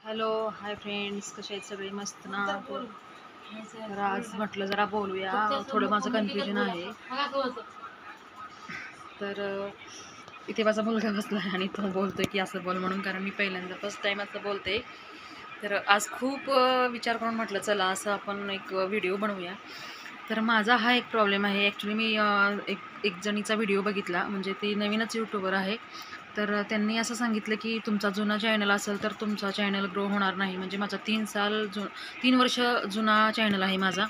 Hello hi friends, कसे आहेत सगळे? मस्त ना? तर आज म्हटलं जरा बोलूया, थोडं माझं कन्फ्युजन आहे. तर इथे माझा मुलगा बसला आहे आणि तो बोलतोय की असं बोल म्हणून, कारण मी पहिल्यांदा फर्स्ट टाईम असं बोलते. तर आज खूप विचार करून म्हटलं चला असं आपण एक व्हिडिओ बनवूया. तर माझा हा एक प्रॉब्लेम आहे. ॲक्च्युली मी एक एक जणीचा व्हिडिओ बघितला, म्हणजे ती नवीनच यूट्यूबर आहे. तर त्यांनी असं सांगितलं की तुमचा जुना चॅनल असेल तर तुमचा चॅनल ग्रो होणार नाही. म्हणजे माझा 3 वर्ष जुना चॅनल आहे माझा.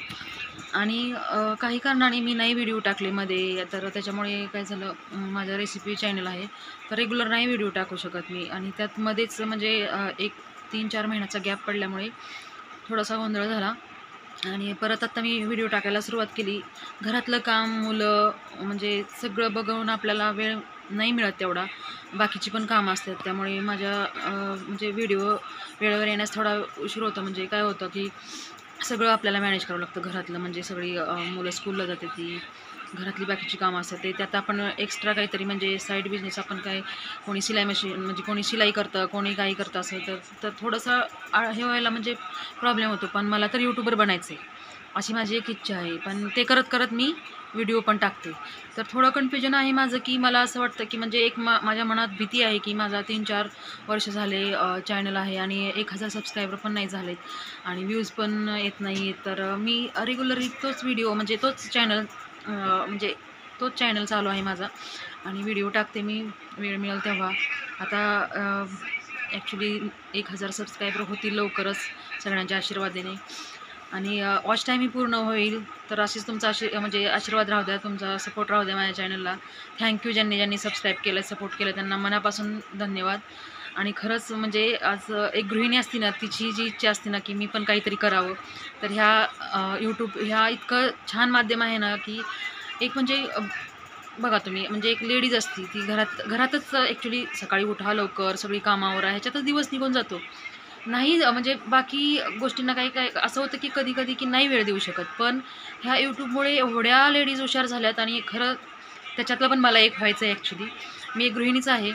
आणि काही कारणाने मी नाही व्हिडिओ टाकले मध्ये. तर त्याच्यामुळे काय झालं, माझा रेसिपी चॅनल आहे, तर रेग्युलर नाही व्हिडिओ टाकू शकत मी. आणि त्यात मध्येच म्हणजे एक 3-4 महिन्याचा गॅप पडल्यामुळे थोडासा गोंधळ झाला. आणि परत आता मी व्हिडिओ टाकायला सुरुवात केली. घरातलं काम, मुलं, म्हणजे सगळं बघून आपल्याला वेळ नाही मिळत तेवढा. बाकीची पण कामं असतात, त्यामुळे माझ्या म्हणजे व्हिडिओ वेळेवर येण्यास थोडा उशीर होतो. म्हणजे काय होतं की सगळं आपल्याला मॅनेज करावं लागतं घरातलं. म्हणजे सगळी मुलं स्कूलला जाते, ती घरातली बाकीची कामं असतात ते. त्यात आपण एक्स्ट्रा काहीतरी म्हणजे साईड बिझनेस आपण काय, कोणी शिलाई मशीन, म्हणजे कोणी शिलाई करतं, कोणी काही करतं असं. तर तर थोडंसं हे व्हायला म्हणजे प्रॉब्लेम होतो. पण मला तर यूट्यूबर बनायचं आहे, अशी माझी एक इच्छा आहे. पण ते करत करत मी व्हिडिओ पण टाकते. तर थोडं कन्फ्युजन आहे माझं, की मला असं वाटतं की म्हणजे एक माझ्या मनात भीती आहे की माझा 3-4 वर्ष झाले चॅनल आहे आणि 1000 सबस्क्रायबर पण नाही झालेत आणि व्ह्यूज पण येत नाही. तर मी रेग्युलरली तोच व्हिडिओ, म्हणजे तोच चॅनल, म्हणजे तोच चॅनल चालू आहे माझा आणि व्हिडिओ टाकते मी वेळ मिळेल तेव्हा. आता ॲक्च्युली 1000 सबस्क्रायबर होतील लवकरच, सगळ्यांच्या आशीर्वादाने. आणि वॉच टाईमही पूर्ण होईल. तर अशीच तुमचा म्हणजे आशीर्वाद राहू द्या, तुमचा सपोर्ट राहू द्या माझ्या चॅनलला. थँक्यू ज्यांनी ज्यांनी सबस्क्राईब केलं, सपोर्ट केलं, त्यांना मनापासून धन्यवाद. आणि खरंच म्हणजे आज एक गृहिणी असती ना, तिची जी इच्छा असते ना की मी पण काहीतरी करावं, तर यूट्यूब ह्या इतकं छान माध्यम आहे ना, की एक म्हणजे बघा तुम्ही, म्हणजे एक लेडीज असती, ती घरातच ॲक्च्युली सकाळी उठा लवकर, सगळी कामावर आहे, ह्याच्यातच दिवस निघून जातो. नाही म्हणजे बाकी गोष्टींना काही काय असं होतं की कधी-कधी की नाही वेळ देऊ शकत. पण ह्या यूट्यूबमुळे एवढ्या लेडीज हुशार झाल्यात आणि खरं त्याच्यातलं पण मला एक व्हायचं आहे ॲक्च्युली. मी एक गृहिणीच आहे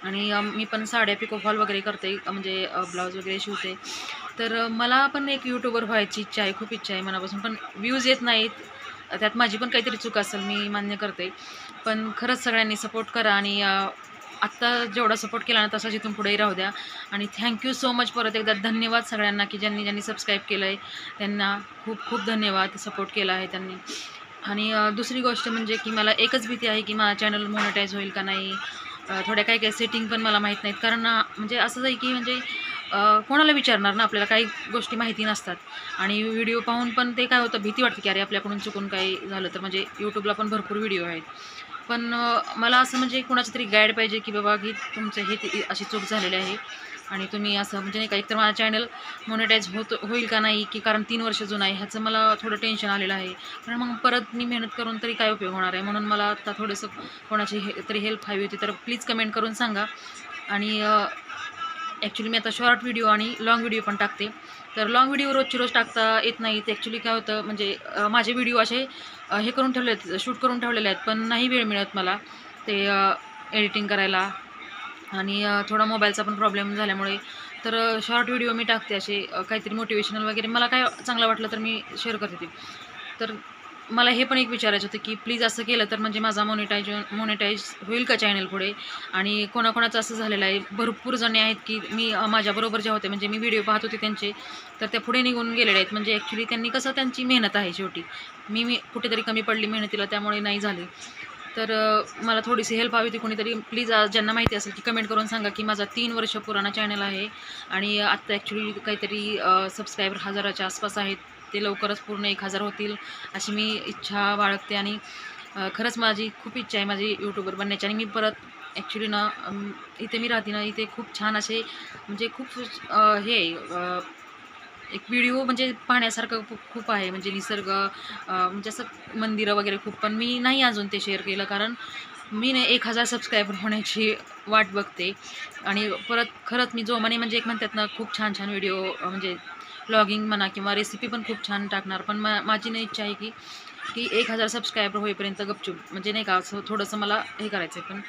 आणि मी पण साड्या पिको फॉल वगैरे करते, म्हणजे ब्लाऊज वगैरे शिवते. तर मला पण एक यूट्यूबर व्हायची इच्छा आहे, खूप इच्छा आहे मनापासून. पण व्ह्यूज येत नाहीत. त्यात माझी पण काहीतरी चूक असेल, मी मान्य करते. पण खरंच सगळ्यांनी सपोर्ट करा आणि आत्ता जेवढा सपोर्ट केला ना, तसाच इथून पुढेही राहू द्या. आणि थँक सो मच, परत एकदा धन्यवाद सगळ्यांना, की ज्यांनी ज्यांनी सबस्क्राईब केलं आहे त्यांना खूप खूप धन्यवाद, सपोर्ट केला आहे त्यांनी. आणि दुसरी गोष्ट म्हणजे की मला एकच भीती आहे की माझा चॅनल मोनेटाईज होईल का नाही. थोड्या काही काही सेटिंग पण मला माहीत नाहीत, कारण म्हणजे असंच आहे की म्हणजे कोणाला विचारणार ना, आपल्याला काही गोष्टी माहिती नसतात. आणि व्हिडिओ पाहून पण ते काय होतं, भीती वाटते की अरे आपल्याकडून चुकून काही झालं तर. म्हणजे यूट्यूबला पण भरपूर व्हिडिओ आहेत. पण मला असं म्हणजे कोणाचं तरी गाईड पाहिजे की बाबा की तुमचं हे अशी चूक झालेली आहे आणि तुम्ही असं म्हणजे नाही का, एकतर माझा चॅनल मोनेटाईज होईल का नाही, की कारण 3 वर्ष जुनं आहे, ह्याचं मला थोडं टेन्शन आलेलं आहे. कारण मग परत मी मेहनत करून तरी काय उपयोग होणार आहे. म्हणून मला आता थोडंसं कोणाची तरी हेल्प हवी होती. तर प्लीज कमेंट करून सांगा. आणि ॲक्च्युली मी आता शॉर्ट व्हिडिओ आणि लाँग व्हिडिओ पण टाकते. तर लाँग व्हिडिओ रोजची रोज टाकता येत नाहीत. ॲक्च्युली काय होतं, म्हणजे माझे व्हिडिओ असे हे करून ठेवले आहेत, शूट करून ठेवलेले आहेत, पण नाही वेळ मिळत मला ते एडिटिंग करायला. आणि थोडा मोबाईलचा पण प्रॉब्लेम झाल्यामुळे. तर शॉर्ट व्हिडिओ मी टाकते असे, काहीतरी मोटिवेशनल वगैरे, मला काय चांगलं वाटलं तर मी शेअर करते ते. तर मला हे पण एक विचारायचं होतं की प्लीज असं केलं तर म्हणजे माझा मोनेटाईज होईल का चॅनल पुढे. आणि कोणाकोणाचं असं झालेलं आहे, भरपूर जणी आहेत की मी माझ्याबरोबर ज्या होत्या, म्हणजे मी व्हिडिओ पाहत होते त्यांचे, तर त्या पुढे निघून गेलेल्या आहेत. म्हणजे ॲक्च्युली त्यांनी कसं, त्यांची मेहनत आहे शेवटी. मी कुठेतरी कमी पडली मेहनतीला, त्यामुळे नाही झाले. तर मला थोडीशी हेल्प हवी होती कोणीतरी. प्लीज ज्यांना माहिती असेल की कमेंट करून सांगा की माझा 3 वर्ष पुराणा चॅनल आहे आणि आत्ता ॲक्च्युली काहीतरी सबस्क्रायबर 1000च्या आसपास आहेत. ते लवकरच पूर्ण 1000 होतील अशी मी इच्छा बाळगते. आणि खरंच माझी खूप इच्छा आहे माझी यूट्यूबर बनण्याची. आणि मी परत ॲक्च्युली ना, इथे मी राहते ना, इथे खूप छान असे म्हणजे खूप हे एक व्हिडिओ म्हणजे पाहण्यासारखं खूप खूप आहे. म्हणजे निसर्ग, म्हणजे असं मंदिरं वगैरे खूप. पण मी नाही अजून ते शेअर केलं, कारण मी नाही 1000 सबस्क्रायबर होण्याची वाट बघते. आणि परत खरंच मी जोमाने, म्हणजे एक म्हणतात ना, खूप छान छान व्हिडिओ, म्हणजे व्लॉगिंग म्हणा किंवा रेसिपी पण खूप छान टाकणार. पण माझी नाही इच्छा आहे की 1000 सबस्क्रायबर होईपर्यंत गपचूप, म्हणजे नाही का, असं थोडंसं मला हे करायचं आहे. पण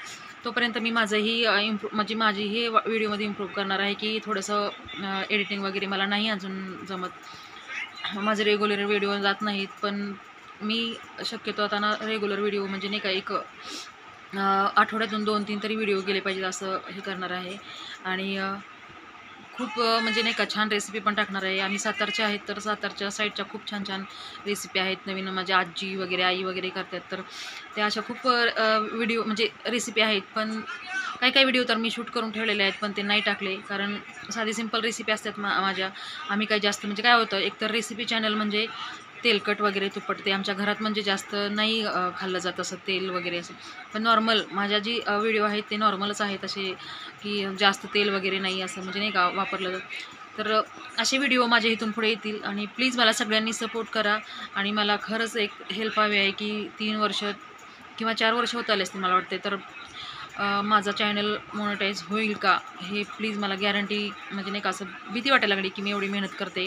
तोपर्यंत मी माझंही म्हणजे माझीही व्हिडिओमध्ये इम्प्रूव्ह करणार आहे की थोडंसं एडिटिंग वगैरे मला नाही अजून जमत. माझे रेग्युलर व्हिडिओ जात नाहीत, पण मी शक्यतो आता ना रेग्युलर व्हिडिओ म्हणजे नाही का एक आठवड्यातून 2-3 तरी व्हिडिओ गेले पाहिजेत असं हे करणार आहे. आणि खूप म्हणजे नाही का छान रेसिपी पण टाकणार आहे. आम्ही सातारचे आहेत, तर सातारच्या साईडच्या खूप छान छान रेसिपी आहेत. नवीन माझी आजी वगैरे आई वगैरे करतात, तर त्या अशा खूप व्हिडिओ म्हणजे रेसिपी आहेत. पण काही काही व्हिडिओ तर मी शूट करून ठेवलेले आहेत, पण ते नाही टाकले, कारण साधी सिंपल रेसिपी असतात माझ्या. आम्ही काही जास्त म्हणजे काय होतं, एकतर रेसिपी चॅनल म्हणजे तेलकट वगैरे तुप्पट ते आमच्या घरात म्हणजे जास्त नाही खाल्लं जात असं तेल वगैरे असं. पण नॉर्मल माझ्या जी व्हिडिओ आहेत ते नॉर्मलच आहेत असे, की जास्त तेल वगैरे नाही असं म्हणजे नाही का वापरलं जात. तर असे व्हिडिओ माझ्या इथून पुढे येतील. आणि प्लीज मला सगळ्यांनी सपोर्ट करा. आणि मला खरंच एक हेल्प हवी आहे, की 3 वर्ष किंवा 4 वर्ष होत आले असतील मला वाटते, तर माझा चॅनल मोनेटाईज होईल का, हे प्लीज मला गॅरंटी म्हणजे नाही का असं भीती वाटायला लागली, की मी एवढी मेहनत करते,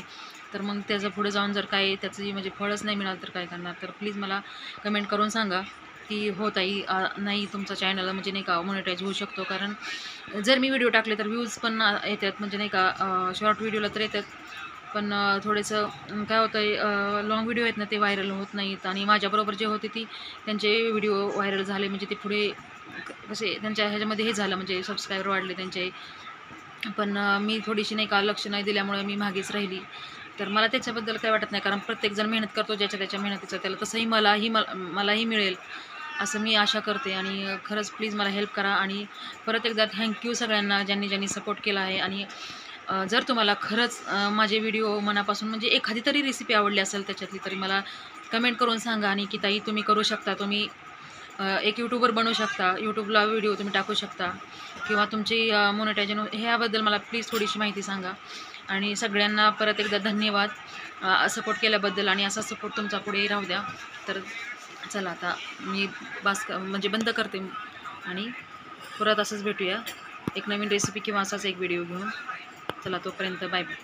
तर मग त्याचं पुढे जाऊन जर काय त्याचं म्हणजे फळच नाही मिळालं तर काय करणार. तर प्लीज मला कमेंट करून सांगा की हो ताई, नाही तुमचा चॅनल म्हणजे नाही का मोनेटाईज होऊ शकतो. कारण जर मी व्हिडिओ टाकले तर व्ह्यूज पण येतात म्हणजे नाही का शॉर्ट व्हिडिओला तर येतात, पण थोडंसं काय होतं आहे, लाँग व्हिडिओ आहेत ना ते व्हायरल होत नाहीत. आणि माझ्याबरोबर जे होते त्यांचे व्हिडिओ व्हायरल झाले, म्हणजे ते पुढे कसे त्यांच्या ह्याच्यामध्ये हे झालं म्हणजे सबस्क्रायबर वाढले त्यांचे. पण मी थोडीशी नाही का लक्ष नाही दिल्यामुळे मी मागेच राहिली. तर मला त्याच्याबद्दल काही वाटत नाही, कारण प्रत्येकजण मेहनत करतो ज्याच्या त्याच्या मेहनतीचं त्याला, तसंही मलाही मिळेल असं मी आशा करते. आणि खरंच प्लीज मला हेल्प करा. आणि परत एकदा थँक्यू सगळ्यांना ज्यांनी ज्यांनी सपोर्ट केला आहे. आणि जर तुम्हाला खरंच माझे व्हिडिओ मनापासून म्हणजे एखादी तरी रेसिपी आवडली असेल त्याच्यातली, तरी मला कमेंट करून सांगा. आणि की ताई तुम्ही करू शकता, तुम्ही एक यूट्यूबर बनवू शकता, यूट्यूबला व्हिडिओ तुम्ही टाकू शकता, किंवा तुमची मोनेटायझेशन ह्याबद्दल मला प्लीज थोडीशी माहिती सांगा. आणि सगळ्यांना परत एकदा धन्यवाद सपोर्ट केल्याबद्दल. आणि असा सपोर्ट तुमचा पुढे राहू द्या. तर चला आता मी म्हणजे बंद करते. आणि परत असंच भेटूया एक नवीन रेसिपी किंवा असाच एक व्हिडिओ घेऊन. चला तोपर्यंत बाय बाय.